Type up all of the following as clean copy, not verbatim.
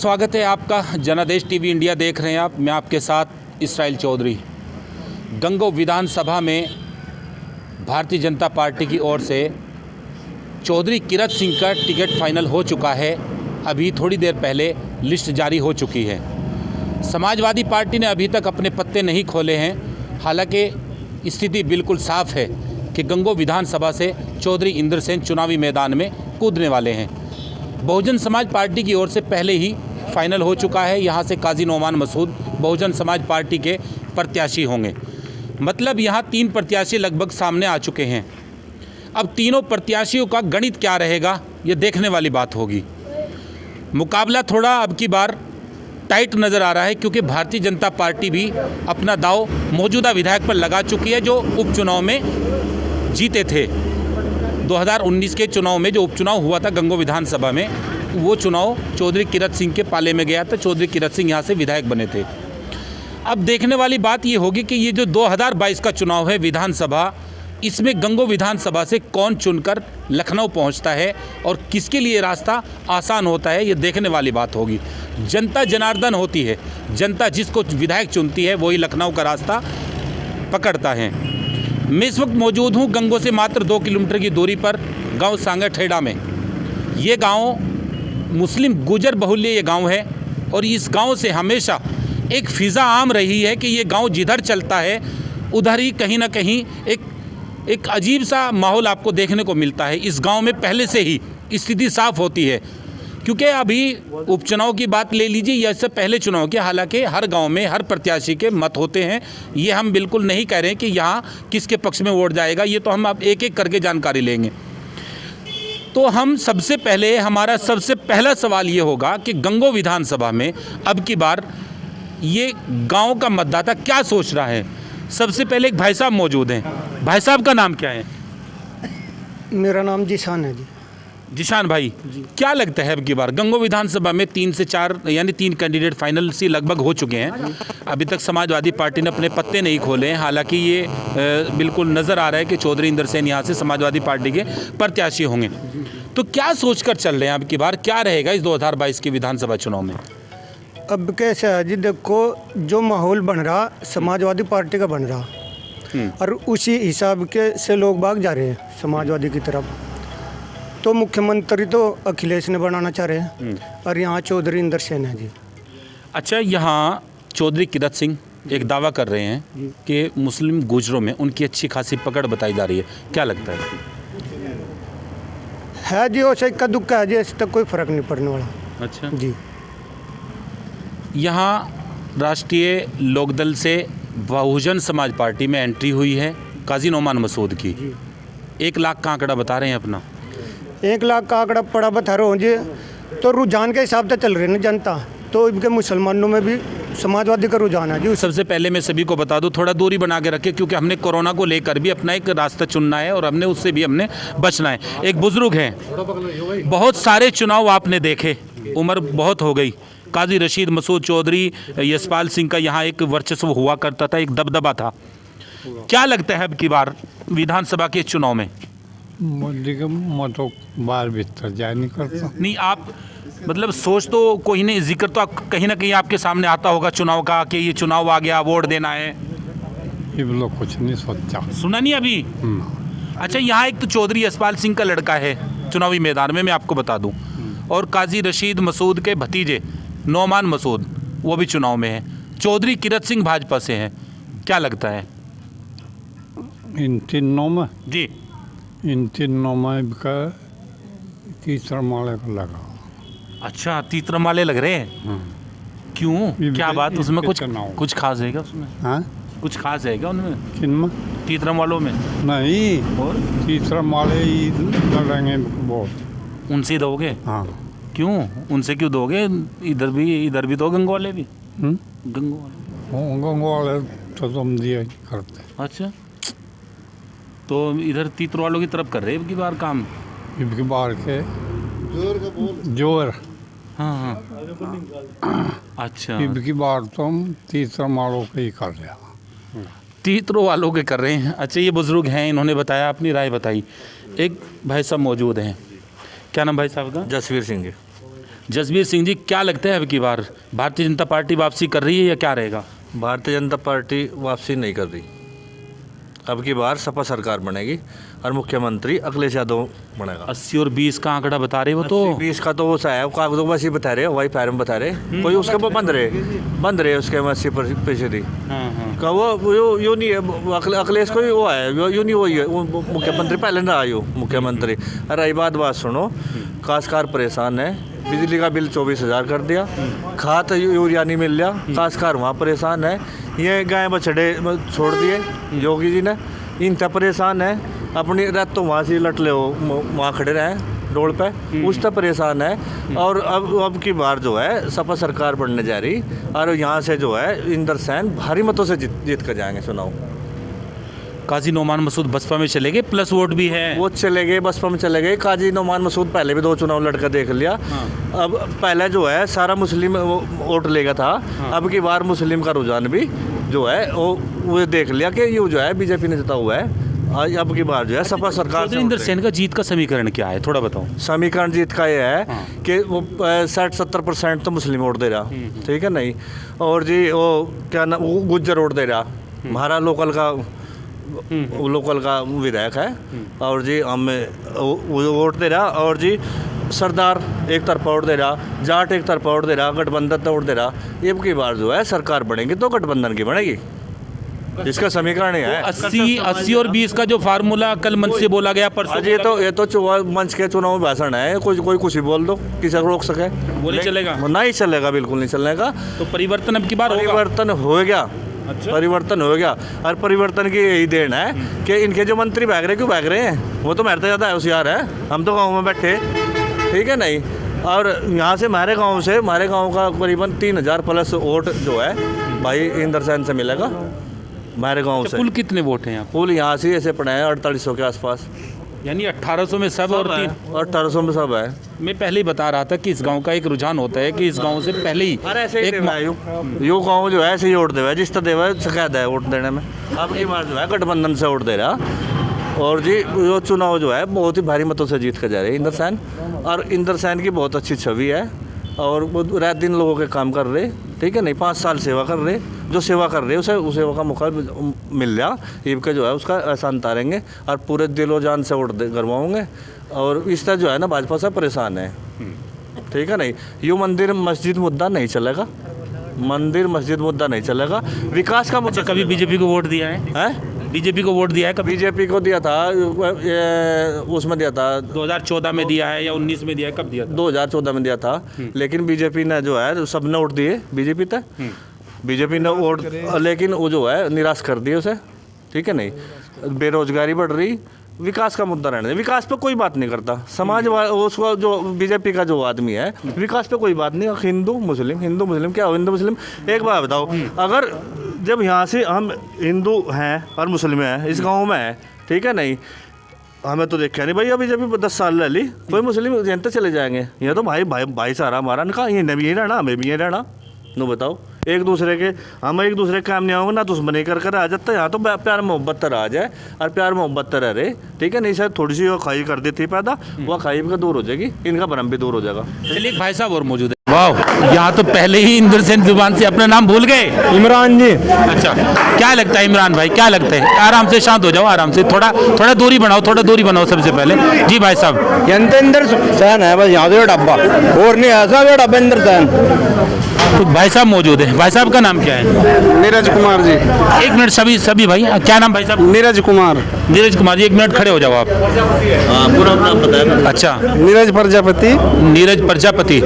स्वागत है आपका। जनादेश टीवी इंडिया देख रहे हैं आप। मैं आपके साथ इसराइल चौधरी। गंगोह विधानसभा में भारतीय जनता पार्टी की ओर से चौधरी किरत सिंह का टिकट फाइनल हो चुका है। अभी थोड़ी देर पहले लिस्ट जारी हो चुकी है। समाजवादी पार्टी ने अभी तक अपने पत्ते नहीं खोले हैं। हालांकि स्थिति बिल्कुल साफ है कि गंगोह विधानसभा से चौधरी इंद्रसेन चुनावी मैदान में कूदने वाले हैं। बहुजन समाज पार्टी की ओर से पहले ही फाइनल हो चुका है। यहाँ से काजी नोमान मसूद बहुजन समाज पार्टी के प्रत्याशी होंगे। मतलब यहाँ 3 प्रत्याशी लगभग सामने आ चुके हैं। अब तीनों प्रत्याशियों का गणित क्या रहेगा, ये देखने वाली बात होगी। मुकाबला थोड़ा अब की बार टाइट नज़र आ रहा है, क्योंकि भारतीय जनता पार्टी भी अपना दाव मौजूदा विधायक पर लगा चुकी है, जो उपचुनाव में जीते थे। 2019 के चुनाव में जो उपचुनाव हुआ था गंगोह विधानसभा में, वो चुनाव चौधरी किरत सिंह के पाले में गया था। चौधरी किरत सिंह यहाँ से विधायक बने थे। अब देखने वाली बात ये होगी कि ये जो 2022 का चुनाव है विधानसभा, इसमें गंगोह विधानसभा से कौन चुनकर लखनऊ पहुंचता है और किसके लिए रास्ता आसान होता है, ये देखने वाली बात होगी। जनता जनार्दन होती है। जनता जिसको विधायक चुनती है वही लखनऊ का रास्ता पकड़ता है। मैं इस वक्त मौजूद हूँ गंगोह से मात्र 2 किलोमीटर की दूरी पर गांव सांगठेड़ा में। ये गांव मुस्लिम गुजर बहुल्य ये गांव है, और इस गांव से हमेशा एक फ़िज़ा आम रही है कि ये गांव जिधर चलता है उधर ही कहीं ना कहीं एक अजीब सा माहौल आपको देखने को मिलता है। इस गांव में पहले से ही स्थिति साफ होती है, क्योंकि अभी उपचुनाव की बात ले लीजिए या इससे पहले चुनाव की, हालांकि हर गांव में हर प्रत्याशी के मत होते हैं। ये हम बिल्कुल नहीं कह रहे हैं कि यहाँ किसके पक्ष में वोट जाएगा, ये तो हम अब एक एक करके जानकारी लेंगे। तो हम सबसे पहले हमारा सबसे पहला सवाल ये होगा कि गंगोह विधानसभा में अब की बार ये गांव का मतदाता क्या सोच रहा है। सबसे पहले एक भाई साहब मौजूद हैं। भाई साहब का नाम क्या है? मेरा नाम जिशान है जी। जिशान भाई, क्या लगता है अब की बार गंगोह विधानसभा में 3 से 4 यानी 3 कैंडिडेट फाइनल से लगभग हो चुके हैं। अभी तक समाजवादी पार्टी ने अपने पत्ते नहीं खोले हैं। हालांकि ये बिल्कुल नज़र आ रहा है कि चौधरी इंद्रसेन यहाँ से समाजवादी पार्टी के प्रत्याशी होंगे। तो क्या सोचकर चल रहे हैं अब की बार, क्या रहेगा इस 2022 के विधानसभा चुनाव में? अब कैसा है जी, देखो जो माहौल बन रहा समाजवादी पार्टी का बन रहा, और उसी हिसाब के से लोग भाग जा रहे हैं समाजवादी की तरफ। तो मुख्यमंत्री तो अखिलेश ने बनाना चाह रहे हैं, और यहाँ चौधरी इंद्रसेन है जी। अच्छा, यहाँ चौधरी किरत सिंह एक दावा कर रहे हैं कि मुस्लिम गुजरों में उनकी अच्छी खासी पकड़ बताई जा रही है। क्या लगता है जी, वैसे इक्का दुक्का है जी, ऐसे तक कोई फ़र्क नहीं पड़ने वाला। अच्छा जी। यहाँ राष्ट्रीय लोकदल से बहुजन समाज पार्टी में एंट्री हुई है काजी नोमान मसूद की। 1 लाख का आंकड़ा बता रहे हैं अपना। 1 लाख का आंकड़ा पड़ा बता रहे हो जी। तो रुझान के हिसाब से चल रही है ना जनता, तो इनके मुसलमानों में भी समाजवादी का रुझान है जी। सबसे पहले मैं सभी को बता दूं, थोड़ा दूरी बना के रखें, क्योंकि हमने कोरोना को लेकर भी अपना एक रास्ता चुनना है और हमने उससे भी बचना है। एक बुजुर्ग हैं, बहुत सारे चुनाव आपने देखे, उम्र बहुत हो गई। काजी रशीद मसूद चौधरी, यशपाल सिंह का यहाँ एक वर्चस्व हुआ करता था, एक दबदबा था। क्या लगता है अब की बार विधानसभा के चुनाव में? मोदी के मतों बार भीतर जाए नहीं करता। नहीं, आप मतलब सोच तो कोई नहीं, जिक्र तो कहीं ना कहीं आपके सामने आता होगा चुनाव का कि ये चुनाव आ गया, वोट देना है। ये लोग कुछ नहीं सोचा, सुना नहीं अभी? अच्छा, यहाँ एक तो चौधरी यशपाल सिंह का लड़का है चुनावी मैदान में, मैं आपको बता दूं, और काजी रशीद मसूद के भतीजे नोमान मसूद वो भी चुनाव में है। चौधरी किरत सिंह भाजपा से हैं। क्या लगता है इन तीनों में? जी, इन तीनों में का तीसरा माले का लगा। अच्छा, तीसरा माले लग रहे हैं। क्यों, क्या बात? उसमें कुछ खास है क्या उसमें? हाँ, कुछ खास है क्या उनमें? किनमें? तीसरा वालों में नहीं, और तीसरा माले ही लड़ेंगे बहुत। उनसे दोगे? हाँ। क्यों, उनसे क्यों दोगे? इधर भी तो गंगोह वाले भी। गंगोह वाले तो तुम दिए करते। अच्छा, तो इधर तीतर वालों की तरफ कर रहे हैं की बार काम? इनकी बार के जोर। हाँ। अच्छा, इनकी बार तुम तीसरा मालों के ही कर रहे। तीतरों वालों के कर रहे हैं। अच्छा, ये बुजुर्ग हैं, इन्होंने बताया, अपनी राय बताई। एक भाई साहब मौजूद हैं। क्या नाम भाई साहब का? जसवीर सिंह। जसबीर सिंह जी, क्या लगता है अब की बार भारतीय जनता पार्टी वापसी कर रही है या क्या रहेगा? भारतीय जनता पार्टी वापसी नहीं कर रही। अब की बार सपा सरकार बनेगी और मुख्यमंत्री अखिलेश यादव बनेगा। 80 और 20 का आंकड़ा बता रहे हो तो 20 का तो वो सा है, कागजों में 80 बता रहे, हवाई फायर में बता रहे, कोई उसके ऊपर बंद रहे उसके में 80% का वो यू नहीं है। अखिलेश को वो है, यू नहीं वही है वो मुख्यमंत्री पहले ना आयो मुख्यमंत्री। अरे बात सुनो, काशकार परेशान है, बिजली का बिल 24,000 कर दिया, खाद यूरिया नहीं मिल रहा, काशकार वहाँ परेशान है। ये गाय बछड़े छोड़ दिए योगी जी ने, इन तक परेशान है। अपनी रात तो वहाँ से लट ले वहाँ खड़े रहे रोड पे, उस तक परेशान है। और अब की बार जो है सपा सरकार बनने जा रही और यहाँ से जो है इंदर सैन भारी मतों से जीत कर जाएंगे। सुनाओ, काजी नोमान मसूद बसपा में चले गए, प्लस वोट भी है। वो चले गए, बसपा में चले गए। काजी नोमान मसूद पहले भी 2 चुनाव लड़कर देख लिया। अब पहले जो है सारा मुस्लिम वोट लेगा था, अब की बार मुस्लिम का रुझान भी जो है वो देख लिया कि ये जो है बीजेपी ने जिता हुआ है। अब की बार जो है सपा सरकार से इंदर सेन का जीत का समीकरण क्या है, थोड़ा बताओ। समीकरण जीत का ये है कि वो 60-70% तो मुस्लिम वोट दे रहा, ठीक है नहीं, और जी वो क्या नाम गुज्जर वोट दे रहा, हमारा लोकल का विधायक है, और जी हमें वोट दे रहा, और जी सरदार एक तरफा वोट दे रहा, जाट एक तरफा वोट दे रहा, गठबंधन वोट दे रहा। अब की बार जो है सरकार बनेगी तो गठबंधन की बनेगी, इसका समीकरण है। 80 और 20 का जो फार्मूला कल मंच से बोला गया परसों, आज ये तो मंच के चुनाव में भाषण है, कोई कुछ ही बोल दो, किसी को रोक सके वो नहीं चलेगा, नहीं चलेगा, बिल्कुल नहीं चलेगा। तो परिवर्तन अब की बार परिवर्तन हो गया। अच्छा। परिवर्तन हो गया, और परिवर्तन की यही देन है कि इनके जो मंत्री भाग रहे, क्यों भाग रहे हैं? वो तो मेरे से ज़्यादा होशियार है, हम तो गाँव में बैठे, ठीक है नहीं। और यहाँ से हमारे गाँव का करीबन 3,000 प्लस वोट जो है भाई इंदर सैन से मिलेगा हमारे गांव से। कुल कितने वोट हैं यहाँ? कुल यहाँ से ऐसे पड़े हैं 4800 के आसपास, यानी 1800 में सब और 1800 में सब है। मैं पहले ही बता रहा था कि इस गांव का एक रुझान होता है कि इस गांव से पहले ही यो गाँव जो है ऐसे ही वोट देवा, जिस तरह देवा शिकायत है वोट देने में। अब की बार जो है गठबंधन से वोट दे रहा, और जी वो चुनाव जो है बहुत ही भारी मतों से जीत कर जा रहे हैं इंदर सैन। और इंदर सैन की बहुत अच्छी छवि है, और वो रात दिन लोगों के काम कर रहे, ठीक है नहीं, 5 साल सेवा कर रहे, जो सेवा कर रहे उसे उस सेवा का मौका मिल गया, ईब का जो है उसका एहसान उतारेंगे और पूरे दिलो जान से वोट करवाओगे। और इस तरह जो है ना भाजपा से परेशान है, ठीक है नहीं। यूँ मंदिर मस्जिद मुद्दा नहीं चलेगा, मंदिर मस्जिद मुद्दा नहीं चलेगा, विकास का मुद्दा। कभी बीजेपी को वोट दिया है? बीजेपी को वोट दिया है कभी? बीजेपी को दिया था, उसमें दिया था 2014 में दिया है या 19 में दिया है? कब दिया था? 2014 में दिया था, लेकिन बीजेपी ने जो है सबने वोट दिए बीजेपी तक, बीजेपी ने वोट, लेकिन वो जो है निराश कर दिए उसे, ठीक है नहीं। बेरोजगारी बढ़ रही, विकास का मुद्दा रहने, विकास पे कोई बात नहीं करता समाजवाद, उसको जो बीजेपी का जो आदमी है विकास पे कोई बात नहीं। हिंदू मुस्लिम क्या हो, हिंदू मुस्लिम? एक बात बताओ, अगर जब यहाँ से हम हिंदू हैं और मुस्लिम हैं, इस गांव में है, ठीक है नहीं, हमें तो देखा नहीं भाई अभी जब 10 साल ले ली, कोई मुस्लिम जनता चले जाएंगे, ये तो भाई सारा हमारा निकाह, ये भी यही रहना, हमें भी यही रहना। नो बताओ, एक दूसरे के काम नहीं होंगे ना, दुश्मनी कर आ जाता है। यहाँ तो प्यार मोहब्बत तर आ जाए, और प्यार मोहब्बत तर रहे, ठीक है नहीं। शायद थोड़ी सी वो खाई कर दी थी पैदा, वो खाई का दूर हो जाएगी, इनका भरम भी दूर हो जाएगा। चलिए, भाई साहब और मौजूद है। वाह, यहाँ तो पहले ही इंदर सेन जुबान से अपना नाम भूल गए। इमरान जी। अच्छा, क्या लगता है इमरान भाई, क्या लगता है? आराम से शांत हो जाओ, आराम से, थोड़ा दूरी बनाओ सबसे पहले। जी भाई साहब। इंदर सैन है बस, यहाँ से डब्बा और नहीं, ऐसा डब्बा इंदर सैन। तो भाई साहब मौजूद है, भाई साहब का नाम क्या है? नीरज कुमार जी। 1 मिनट सभी भाई, क्या नाम भाई साहब? नीरज कुमार जी, 1 मिनट खड़े हो जाओ आप। पूरा नाम बताया। अच्छा, नीरज प्रजापति।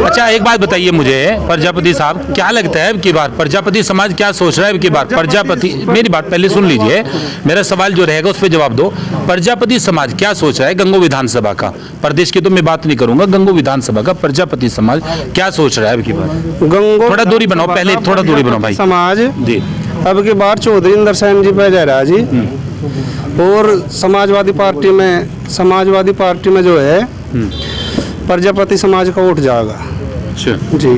अच्छा, एक बात बताइए मुझे प्रजापति साहब, क्या लगता है अब की बार प्रजापति समाज क्या सोच रहा है अब की बार? प्रजापति, मेरी बात पहले सुन लीजिए, मेरा सवाल जो रहेगा उस पर जवाब दो। प्रजापति समाज क्या सोच रहा है गंगो विधानसभा का? प्रदेश की तो मैं बात नहीं करूंगा, गंगो विधानसभा का प्रजापति समाज क्या सोच रहा है अब की बार? गंगो थोड़ा दूरी बनाओ, पहले थोड़ा दूरी बनाओ भाई। समाज जी अब की बार चौधरी इंदर सैन जी पे जा रहा जी, और समाजवादी पार्टी में जो है प्रजापति समाज का वोट जाएगा। अच्छा जी।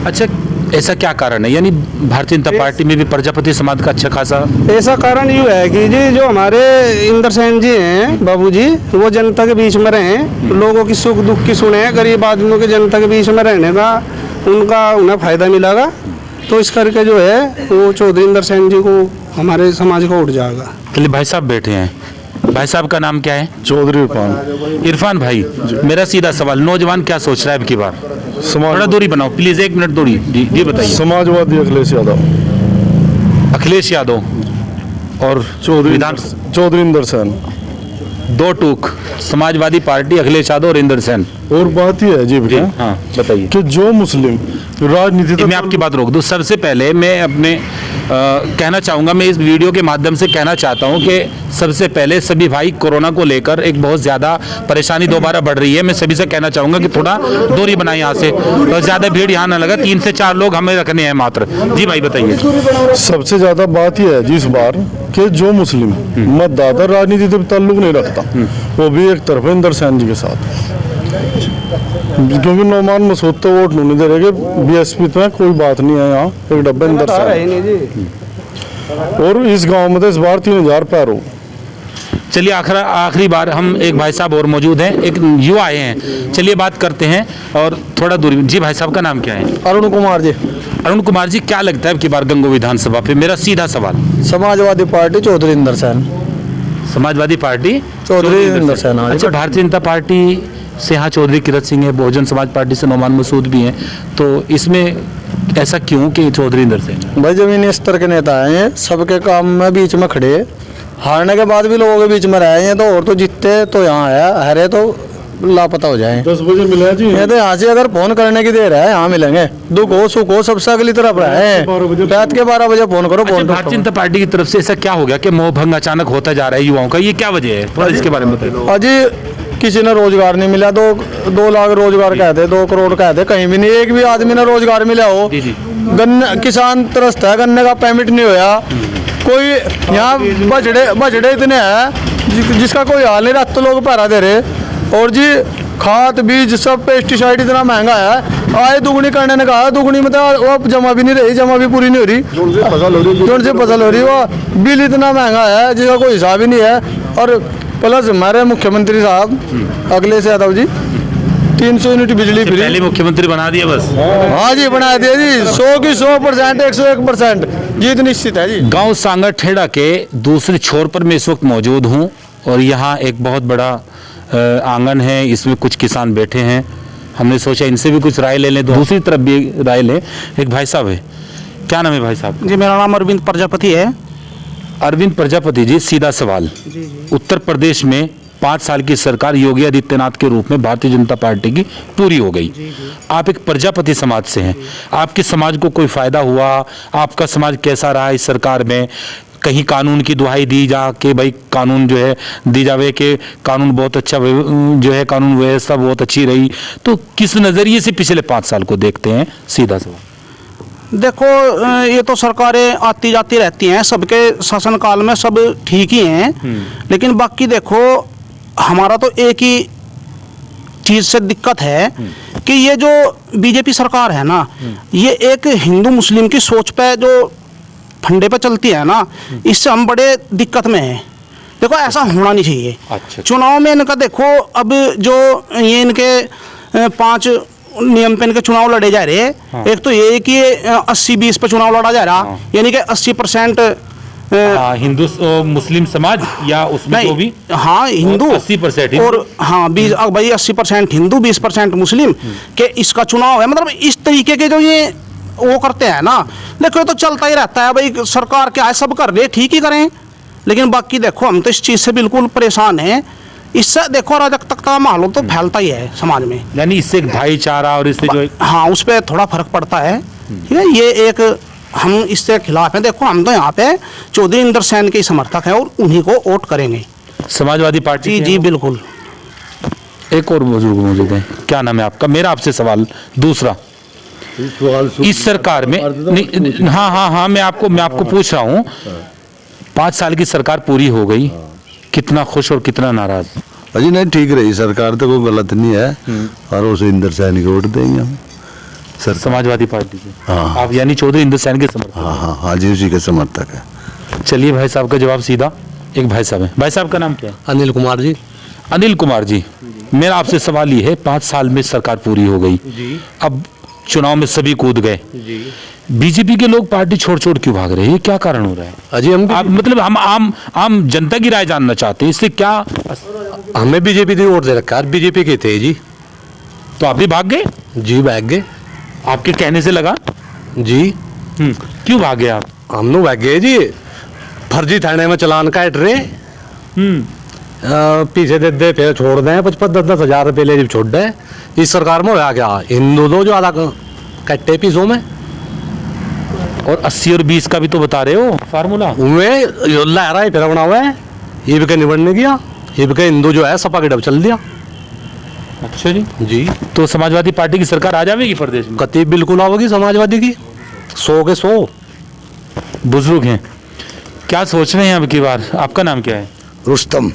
अच्छा, ऐसा क्या कारण है? यानी भारतीय जनता पार्टी में भी प्रजापति समाज का अच्छा खासा ऐसा कारण यूँ है कि जी जो हमारे इंदर सेन जी हैं बाबूजी, वो जनता के बीच में रहे, लोगों की सुख दुख की सुने, गरीब आदमियों के जनता के बीच में रहने का उन्हें फ़ायदा मिलेगा। तो इस करके जो है वो चौधरी इंदर सेन जी को हमारे समाज को उठ जाएगा। चलिए भाई साहब बैठे हैं, भाई साहब का नाम क्या है? चौधरी इरफान। इरफान भाई, मेरा सीधा सवाल, नौजवान क्या सोच रहा है अब की बार? थोड़ा दूरी बनाओ प्लीज, 1 मिनट दूरी। जी बताइए। समाजवादी अखिलेश यादव। अखिलेश यादव और चौधरी इंदर सेन। 2 टूक, समाजवादी पार्टी, अखिलेश यादव और इंदर सेन। और बात यह है जी भैया, हाँ बताइए कि जो मुस्लिम राजनीति मैं आपकी बात रोक दूं। सबसे पहले मैं अपने कहना चाहूँगा, मैं इस वीडियो के माध्यम से कहना चाहता हूँ कि सबसे पहले सभी भाई कोरोना को लेकर एक बहुत ज़्यादा परेशानी दोबारा बढ़ रही है। मैं सभी से कहना चाहूँगा कि थोड़ा दूरी बनाए यहाँ से, तो ज़्यादा भीड़ यहाँ ना लगा। 3 से 4 लोग हमें रखने हैं मात्र। जी भाई बताइए। सबसे ज्यादा बात यह है जी इस बार कि जो मुस्लिम मतदाता राजनीति से ताल्लुक नहीं रखता, वो भी एक तरफ है इंदर सेन जी के साथ, क्योंकि नौमान मसूद तो वोट नहीं दे रहे। बीएसपी में कोई बात नहीं है, यहाँ एक डब्बा इंदर सेन। और इस गांव में तो इस बार 3000 पैरों। चलिए आखिरी बार हम एक भाई साहब और मौजूद हैं, एक युवा आए हैं, चलिए बात करते हैं और थोड़ा दूरी। जी भाई साहब का नाम क्या है? अरुण कुमार जी। अरुण कुमार जी, क्या लगता है अब की बार गंगो विधानसभा पे? मेरा सीधा सवाल। समाजवादी पार्टी चौधरी इंदर सेन। समाजवादी पार्टी चौधरी इंदर सेन। अच्छा, भारतीय जनता पार्टी से यहाँ चौधरी किरत सिंह है, बहुजन समाज पार्टी से नौमान मसूद भी हैं, तो इसमें ऐसा क्यों कि चौधरी इंदर सेन? भाई जमीनी स्तर के नेता हैं, सबके काम में बीच में खड़े, हारने के बाद भी लोगों के बीच में रहे हैं। तो और तो जीतते तो यहाँ है, हरे तो लापता हो जाए। 10 बजे मिला जी। ये तो यहाँ से अगर फोन करने की देर है, यहाँ मिलेंगे। दुख हो सुख हो सबसे अगली तरफ रहे। रात के 12 बजे फोन करो। अच्छा, भारतीय जनता पार्टी की तरफ से ऐसा क्या हो गया कि मोह भंग अचानक होता जा रहा है युवाओं का? ये क्या वजह है, थोड़ा इसके बारे में बताइए। अजी किसी ने रोजगार नहीं मिला, 2 लाख रोजगार कहते, 2 करोड़ कहते, कहीं भी नहीं एक भी आदमी ने रोजगार मिला हो। गन्ने किसान त्रस्त है, गन्ने का पेमेंट नहीं होया। कोई यहाँ बछड़े इतने हैं जिसका कोई हाल नहीं, रात तो लोग पहरा दे रहे। और जी खाद बीज सब पेस्टिसाइड इतना महंगा है, आए दुगनी करने ने कहा, दुगनी मतलब वो जमा भी नहीं रही, जमा भी पूरी नहीं हो रही, जोन से फसल हो रही। वो बिल इतना महंगा है जिसका कोई हिसाब ही नहीं है। और प्लस हमारे मुख्यमंत्री साहब अखिलेश यादव जी 300 यूनिट बिजली फ्री। पहले मुख्यमंत्री बना दिया बस। हाँ जी बना दिया जी, 100 की 100%, 101% जीत निश्चित है जी। गांव सांगरखेड़ा के दूसरे छोर पर मैं इस वक्त मौजूद हूं और यहाँ एक बहुत बड़ा आंगन है, इसमें कुछ किसान बैठे हैं। हमने सोचा इनसे भी कुछ राय ले लें, दूसरी तरफ भी राय लें। एक भाई साहब है, क्या नाम है भाई साहब? जी मेरा नाम अरविंद प्रजापति है। अरविंद प्रजापति जी, सीधा सवाल। उत्तर प्रदेश में 5 साल की सरकार योगी आदित्यनाथ के रूप में भारतीय जनता पार्टी की पूरी हो गई। आप एक प्रजापति समाज से हैं, आपके समाज को कोई फायदा हुआ? आपका समाज कैसा रहा इस सरकार में? कहीं कानून की दुहाई दी जा कि भाई कानून जो है दी जावे कि कानून बहुत अच्छा जो है, कानून व्यवस्था बहुत अच्छी रही, तो किस नज़रिए से पिछले 5 साल को देखते हैं? सीधा सवाल। देखो ये तो सरकारें आती जाती रहती हैं, सबके शासनकाल में सब ठीक ही हैं, लेकिन बाकी देखो हमारा तो एक ही चीज़ से दिक्कत है कि ये जो बीजेपी सरकार है ना, ये एक हिंदू मुस्लिम की सोच पे जो फंडे पे चलती है ना, इससे हम बड़े दिक्कत में हैं। देखो ऐसा होना नहीं चाहिए। अच्छा। चुनाव में इनका देखो, अब जो ये इनके 5 नियम पे इनके चुनाव लड़े जा रहे हैं। हाँ। एक तो ये कि 80-20 पे चुनाव लड़ा जा रहा। हाँ। यानी कि 80% हिंदू मुस्लिम समाज या उसमें जो भी, हाँ हिंदू 80% और हाँ 20 भाई 80% हिंदू 20% मुस्लिम के इसका चुनाव है। मतलब इस तरीके के जो ये वो करते हैं ना, देखो ये तो चलता ही रहता है भाई। सरकार क्या है, सब कर रहे, ठीक ही करें, लेकिन बाकी देखो हम तो इस चीज़ से बिल्कुल परेशान हैं। इससे देखो अराजकता का माहौल तो फैलता ही है समाज में, यानी इससे एक भाईचारा और इससे जो हाँ उस पर थोड़ा फर्क पड़ता है। ठीक है, ये एक हम इससे खिलाफ हैं। देखो हम तो यहाँ पे चौधरी इंदर सेन के समर्थक हैं और उन्हीं को वोट करेंगे, समाजवादी पार्टी। जी बिल्कुल। एक और बुजुर्ग मौजूद है, क्या नाम है आपका? मेरा आपसे सवाल दूसरा, इस सरकार में हाँ मैं आपको पूछ रहा हूँ, 5 साल की सरकार पूरी हो गई, कितना खुश और कितना नाराज? अजी नहीं, ठीक रही सरकार तो, कोई गलत नहीं है और उसे इंदर सेन को वोट देंगे हम। सर समाजवादी पार्टी से। हाँ। आप यानी चौधरी इंद्र सैन के समर्थक। हाँ हाँ हाँ जी, उसी के समर्थक है। चलिए भाई साहब का जवाब सीधा। एक भाई साहब है, भाई साहब का नाम क्या है? अनिल कुमार जी। अनिल कुमार जी, मेरा आपसे सवाल ये है, 5 साल में सरकार पूरी हो गई, अब चुनाव में सभी कूद गए, बीजेपी के लोग पार्टी छोड़ छोड़ क्यों भाग रहे हैं? ये क्या कारण हो रहा है? अजी हम आप मतलब हम आम जनता की राय जानना चाहते हैं, इससे क्या? हमें बीजेपी ने वोट दे रखा है, बीजेपी के थे जी। तो आप भी भाग गए? जी भाग गए आपके कहने से लगा जी। क्यों भागे आप? हम लोग भाग गए जी, फर्जी थाने में चालान काट रहे, पीछे दे दे फिर छोड़ दें, 55-10 हज़ार रुपये ले जब छोड़ दें। इस सरकार में होया क्या, हिंदू दो जो आधा कट्टे पीसों में, और 80 और 20 का भी तो बता रहे हो फार्मूला। उनमें लहरा ही फिर बना हुआ है, ये भी कहीं निबड़ने गया, ये भी कहीं हिंदू जो है सपा के डब चल दिया। अच्छा जी। जी तो समाजवादी पार्टी की सरकार आ जाएगी प्रदेश में? कती बिल्कुल आओगी समाजवादी की, 100 के 100। बुजुर्ग हैं, क्या सोच रहे हैं अब की बार? आपका नाम क्या है? रुस्तम।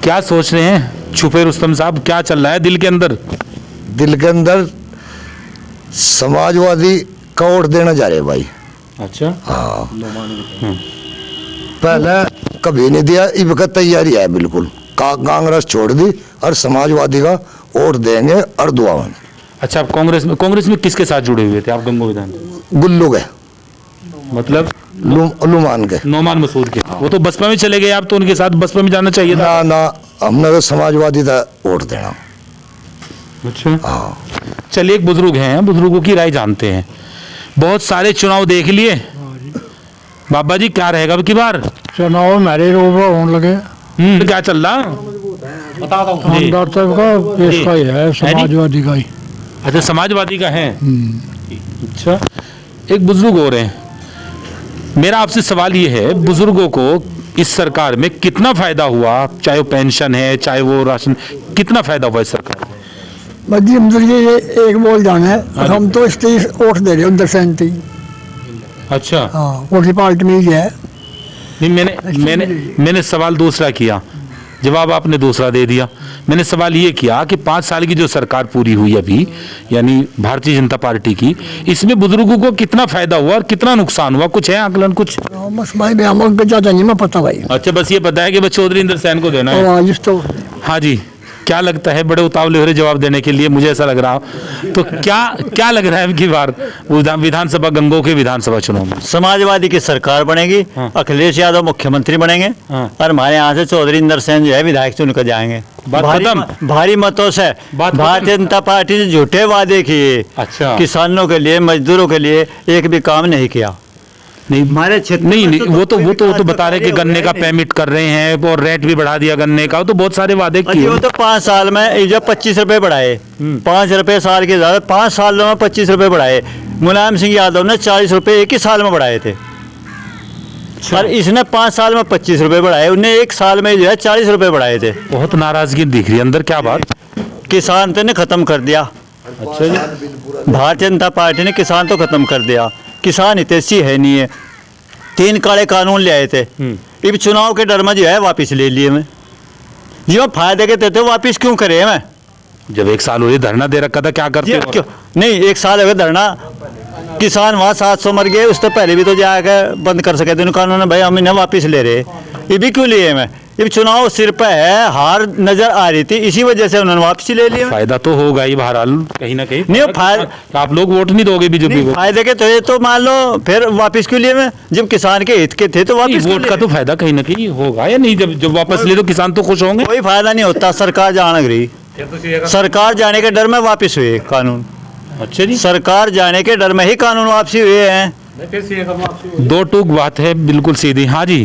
क्या सोच रहे हैं छुपे रुस्तम साहब, क्या चल रहा है दिल के अंदर? दिल के अंदर समाजवादी का वोट देना जा रहे भाई। अच्छा। हाँ, पहले कभी नहीं दिया, इब का तैयारी है बिल्कुल। कांग्रेस छोड़ दी और समाजवादी का वोट देंगे और दुआ में। अच्छा, आप कांग्रेस में किसके साथ जुड़े हुए थे आप गंगो विधान? गुल्लू के, मतलब लुमान के, नौमान मसूद के। वो तो बसपा में चले गए, आप तो उनके साथ बसपा में जाना चाहिए था। ना हमने तो समाजवादी का वोट देना। अच्छा। हाँ। चलिए, एक बुजुर्ग हैं, बुजुर्गों की राय जानते हैं। बहुत सारे चुनाव देख लिए बाबा जी, क्या रहेगा अब की बार? चुनाव मेरे रोबरा होने लगे। क्या चल रहा? आमदार साहब का देश का ही है, समाजवादी का ही। अच्छा, समाजवादी का है। अच्छा, एक बुजुर्ग हो रहे हैं, मेरा आपसे सवाल ये है, बुजुर्गों को इस सरकार में कितना फायदा हुआ? चाहे वो पेंशन है, चाहे वो राशन, कितना फायदा हुआ इस सरकार में? बजी हम ये एक बोल जाना है, हम तो इसलिए वोट दे रहे उधर सेंटी। अच्छा। हाँ, वोटी पार्टी में ही है। नहीं, मैंने सवाल दूसरा किया, जवाब आपने दूसरा दे दिया। मैंने सवाल ये किया कि 5 साल की जो सरकार पूरी हुई अभी, यानी भारतीय जनता पार्टी की, इसमें बुजुर्गों को कितना फायदा हुआ और कितना नुकसान हुआ? कुछ है आकलन? कुछ बस भाई हमको ज्यादा नहीं मैं पता भाई। अच्छा, बस ये पता है कि बस चौधरी इंद्र सैन को देना है। तो हाँ जी, क्या लगता है? बड़े उतावले हो रहे जवाब देने के लिए, मुझे ऐसा लग रहा। तो क्या लग रहा है अब की बार विधानसभा, गंगो के विधानसभा चुनाव में? समाजवादी की सरकार बनेगी। हाँ। अखिलेश यादव मुख्यमंत्री बनेंगे। हाँ। और हमारे यहाँ से चौधरी इंदर सेन जो है विधायक चुन कर जाएंगे। बात खत्म। भारी मतों से। भारतीय जनता पार्टी ने झूठे वादे किए। अच्छा। किसानों के लिए, मजदूरों के लिए एक भी काम नहीं किया। नहीं, हमारे क्षेत्र नहीं, में नहीं, वो तो बता रहे कि गन्ने का पेमेंट कर रहे हैं और रेट भी बढ़ा दिया गन्ने का, तो बहुत सारे वादे किए। वो तो 5 साल में ये जो 25 रुपए बढ़ाए, 5 रुपए साल के ज्यादा, 5 सालों में 25 रुपए बढ़ाए। मुलायम सिंह यादव ने 40 रुपए एक ही साल में बढ़ाए थे। और इसने 5 साल में 25 रुपए बढ़ाए, उन्हें एक साल में जो है 40 रुपए बढ़ाए थे। बहुत नाराजगी दिख रही है अंदर, क्या बात? किसान तो ने खत्म कर दिया। अच्छा जी। भारतीय जनता पार्टी ने किसान तो खत्म कर दिया। किसान हितैषी है नहीं है। 3 काले कानून ले आए थे, अब चुनाव के डर में जो है वापिस ले लिए। मैं जो फायदे के थे वापिस क्यों करे? मैं जब 1 साल हो गए धरना दे रखा था, क्या करते हो? क्यों नहीं, 1 साल हो गया धरना। किसान वहाँ 700 मर गए, उससे पहले भी तो जाकर बंद कर सके थे कानून। भाई हम इन्हें वापिस ले रहे, ये भी क्यों लिए? मैं ये चुनाव सिर पे है, हार नजर आ रही थी, इसी वजह से उन्होंने वापसी ले लिया। फायदा तो होगा ही बहरहाल कहीं ना कहीं। नहीं, फायदा आप लोग वोट नहीं दोगे बीजेपी को? फायदे के तो मान लो, फिर वापस क्यों लिए? मैं जब किसान के हित के थे तो वापस वोट का तो फायदा कहीं ना कहीं होगा या नहीं? जब वापस ले तो किसान तो खुश होंगे। कोई फायदा नहीं होता, सरकार जाने गई। सरकार जाने के डर में वापस हुए कानून। अच्छा जी। सरकार जाने के डर में ही कानून वापसी हुए हैं। दो टूक बात है, बिल्कुल सीधी। हाँ जी,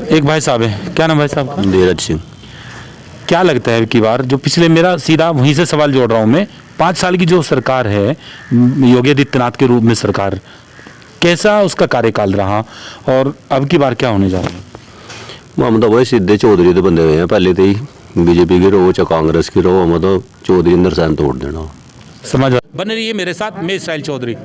एक भाई साहब है, क्या नाम भाई साहब? धीरज सिंह। क्या लगता है कि बार जो पिछले, मेरा सीधा वहीं से सवाल जोड़ रहा हूँ मैं, 5 साल की जो सरकार है योगी आदित्यनाथ के रूप में सरकार, कैसा उसका कार्यकाल रहा और अब की बार क्या होने जा रहा है? हम तो वही सीधे चौधरी तो बंदे हुए हैं पहले तो ही, बीजेपी की रहो चाहे कांग्रेस की रहो, हम तो चौधरी इंदर सैन तोड़ देना। समझ बने रहिए मेरे साथ, मैं इसराइल चौधरी।